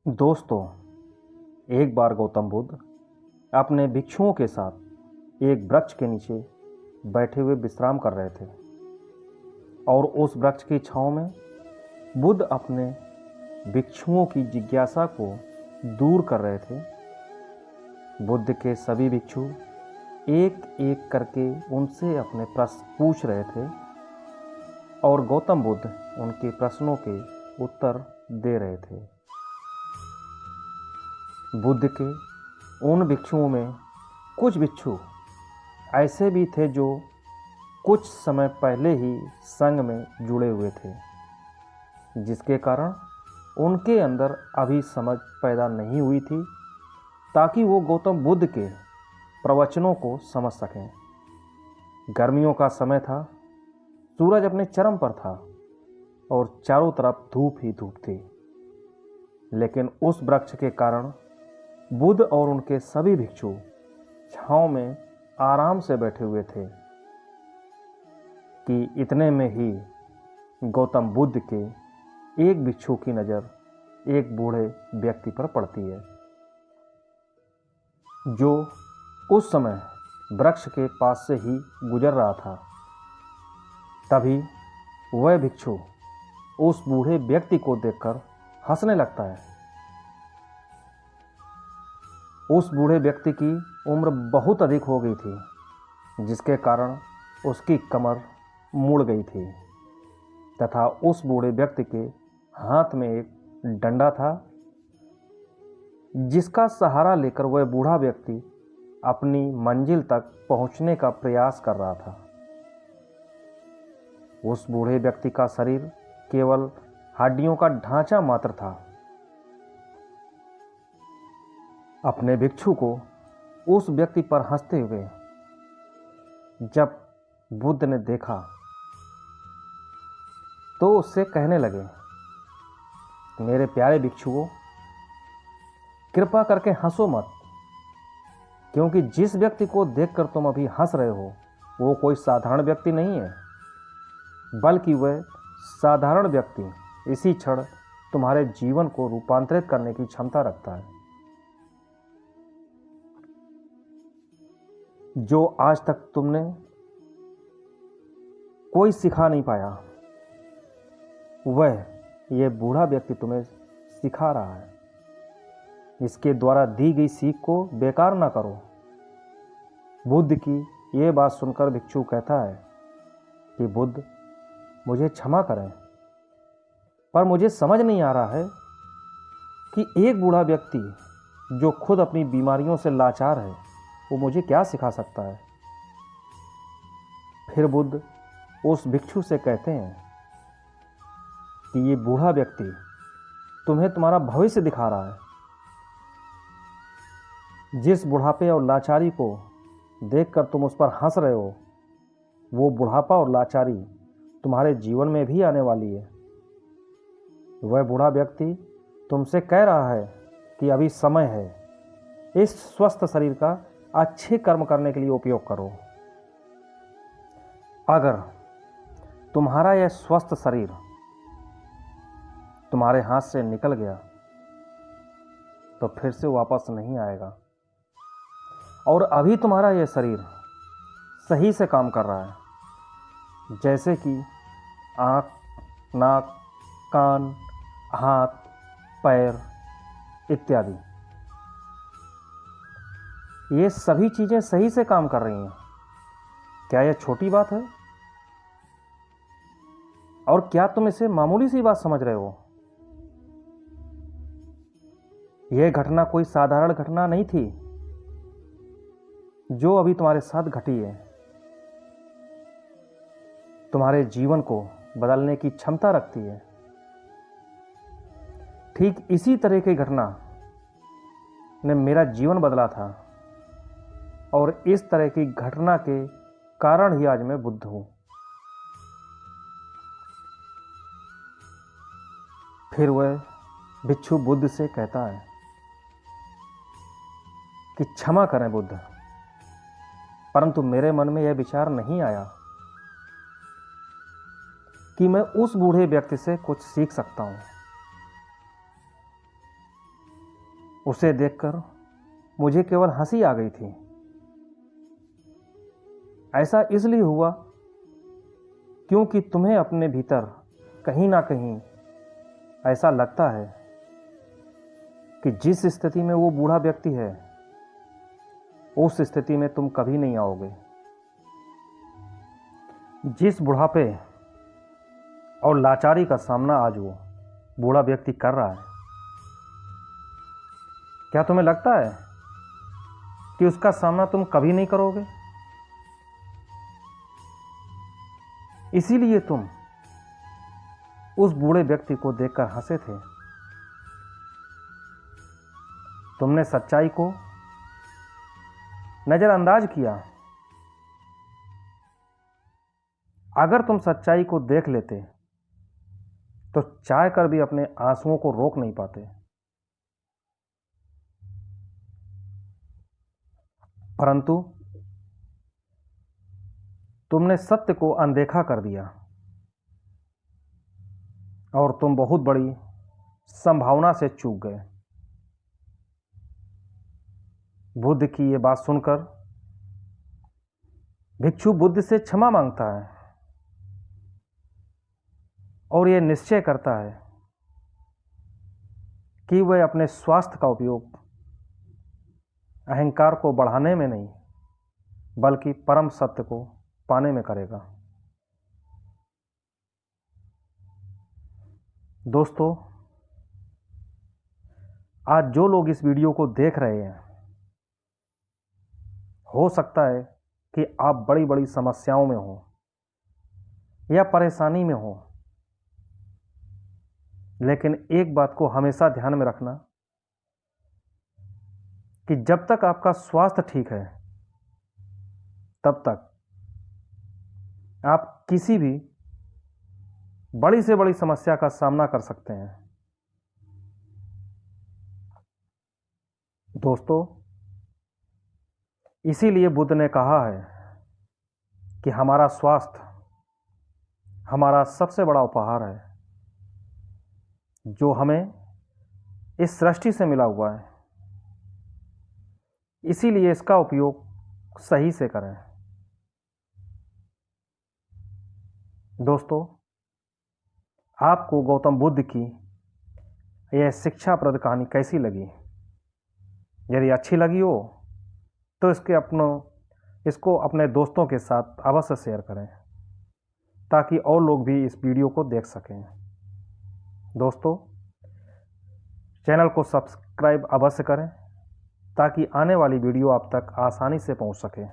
दोस्तों, एक बार गौतम बुद्ध अपने भिक्षुओं के साथ एक वृक्ष के नीचे बैठे हुए विश्राम कर रहे थे और उस वृक्ष की छांव में बुद्ध अपने भिक्षुओं की जिज्ञासा को दूर कर रहे थे। बुद्ध के सभी भिक्षु एक एक करके उनसे अपने प्रश्न पूछ रहे थे और गौतम बुद्ध उनके प्रश्नों के उत्तर दे रहे थे। बुद्ध के उन भिक्षुओं में कुछ भिक्षु ऐसे भी थे जो कुछ समय पहले ही संघ में जुड़े हुए थे, जिसके कारण उनके अंदर अभी समझ पैदा नहीं हुई थी ताकि वो गौतम बुद्ध के प्रवचनों को समझ सकें। गर्मियों का समय था, सूरज अपने चरम पर था और चारों तरफ धूप ही धूप थी, लेकिन उस वृक्ष के कारण बुद्ध और उनके सभी भिक्षु छांव में आराम से बैठे हुए थे कि इतने में ही गौतम बुद्ध के एक भिक्षु की नज़र एक बूढ़े व्यक्ति पर पड़ती है, जो उस समय वृक्ष के पास से ही गुजर रहा था। तभी वह भिक्षु उस बूढ़े व्यक्ति को देखकर हंसने लगता है। उस बूढ़े व्यक्ति की उम्र बहुत अधिक हो गई थी, जिसके कारण उसकी कमर मुड़ गई थी तथा उस बूढ़े व्यक्ति के हाथ में एक डंडा था, जिसका सहारा लेकर वह बूढ़ा व्यक्ति अपनी मंजिल तक पहुंचने का प्रयास कर रहा था। उस बूढ़े व्यक्ति का शरीर केवल हड्डियों का ढांचा मात्र था। अपने भिक्षु को उस व्यक्ति पर हंसते हुए जब बुद्ध ने देखा तो उससे कहने लगे, मेरे प्यारे भिक्षुओं, कृपा करके हंसो मत, क्योंकि जिस व्यक्ति को देखकर तुम अभी हंस रहे हो वो कोई साधारण व्यक्ति नहीं है, बल्कि वह साधारण व्यक्ति इसी क्षण तुम्हारे जीवन को रूपांतरित करने की क्षमता रखता है। जो आज तक तुमने कोई सिखा नहीं पाया, वह यह बूढ़ा व्यक्ति तुम्हें सिखा रहा है। इसके द्वारा दी गई सीख को बेकार ना करो। बुद्ध की यह बात सुनकर भिक्षु कहता है कि बुद्ध, मुझे क्षमा करें, पर मुझे समझ नहीं आ रहा है कि एक बूढ़ा व्यक्ति जो खुद अपनी बीमारियों से लाचार है वो मुझे क्या सिखा सकता है। फिर बुद्ध उस भिक्षु से कहते हैं कि ये बूढ़ा व्यक्ति तुम्हें तुम्हारा भविष्य दिखा रहा है। जिस बुढ़ापे और लाचारी को देखकर तुम उस पर हंस रहे हो, वो बुढ़ापा और लाचारी तुम्हारे जीवन में भी आने वाली है। वह बूढ़ा व्यक्ति तुमसे कह रहा है कि अभी समय है, इस स्वस्थ शरीर का अच्छे कर्म करने के लिए उपयोग करो। अगर तुम्हारा यह स्वस्थ शरीर तुम्हारे हाथ से निकल गया तो फिर से वापस नहीं आएगा, और अभी तुम्हारा यह शरीर सही से काम कर रहा है, जैसे कि आँख, नाक, कान, हाथ, पैर इत्यादि। ये सभी चीज़ें सही से काम कर रही हैं। क्या यह छोटी बात है? और क्या तुम इसे मामूली सी बात समझ रहे हो? यह घटना कोई साधारण घटना नहीं थी जो अभी तुम्हारे साथ घटी है। तुम्हारे जीवन को बदलने की क्षमता रखती है। ठीक इसी तरह की घटना ने मेरा जीवन बदला था, और इस तरह की घटना के कारण ही आज मैं बुद्ध हूं। फिर वह भिक्षु बुद्ध से कहता है कि क्षमा करें बुद्ध, परंतु मेरे मन में यह विचार नहीं आया कि मैं उस बूढ़े व्यक्ति से कुछ सीख सकता हूं। उसे देखकर मुझे केवल हंसी आ गई थी। ऐसा इसलिए हुआ क्योंकि तुम्हें अपने भीतर कहीं ना कहीं ऐसा लगता है कि जिस स्थिति में वो बूढ़ा व्यक्ति है, उस स्थिति में तुम कभी नहीं आओगे। जिस बुढ़ापे और लाचारी का सामना आज वो बूढ़ा व्यक्ति कर रहा है, क्या तुम्हें लगता है कि उसका सामना तुम कभी नहीं करोगे? इसीलिए तुम उस बूढ़े व्यक्ति को देखकर हंसे थे। तुमने सच्चाई को नजरअंदाज किया। अगर तुम सच्चाई को देख लेते तो चाह कर भी अपने आंसुओं को रोक नहीं पाते। परंतु तुमने सत्य को अनदेखा कर दिया और तुम बहुत बड़ी संभावना से चूक गए। बुद्ध की ये बात सुनकर भिक्षु बुद्ध से क्षमा मांगता है और यह निश्चय करता है कि वह अपने स्वास्थ्य का उपयोग अहंकार को बढ़ाने में नहीं, बल्कि परम सत्य को पाने में करेगा। दोस्तों, आज जो लोग इस वीडियो को देख रहे हैं, हो सकता है कि आप बड़ी बड़ी समस्याओं में हो या परेशानी में हो, लेकिन एक बात को हमेशा ध्यान में रखना कि जब तक आपका स्वास्थ्य ठीक है, तब तक आप किसी भी बड़ी से बड़ी समस्या का सामना कर सकते हैं। दोस्तों, इसीलिए बुद्ध ने कहा है कि हमारा स्वास्थ्य हमारा सबसे बड़ा उपहार है, जो हमें इस सृष्टि से मिला हुआ है। इसीलिए इसका उपयोग सही से करें। दोस्तों, आपको गौतम बुद्ध की यह शिक्षाप्रद कहानी कैसी लगी? यदि अच्छी लगी हो तो इसको अपने दोस्तों के साथ अवश्य शेयर करें, ताकि और लोग भी इस वीडियो को देख सकें। दोस्तों, चैनल को सब्सक्राइब अवश्य करें ताकि आने वाली वीडियो आप तक आसानी से पहुंच सके।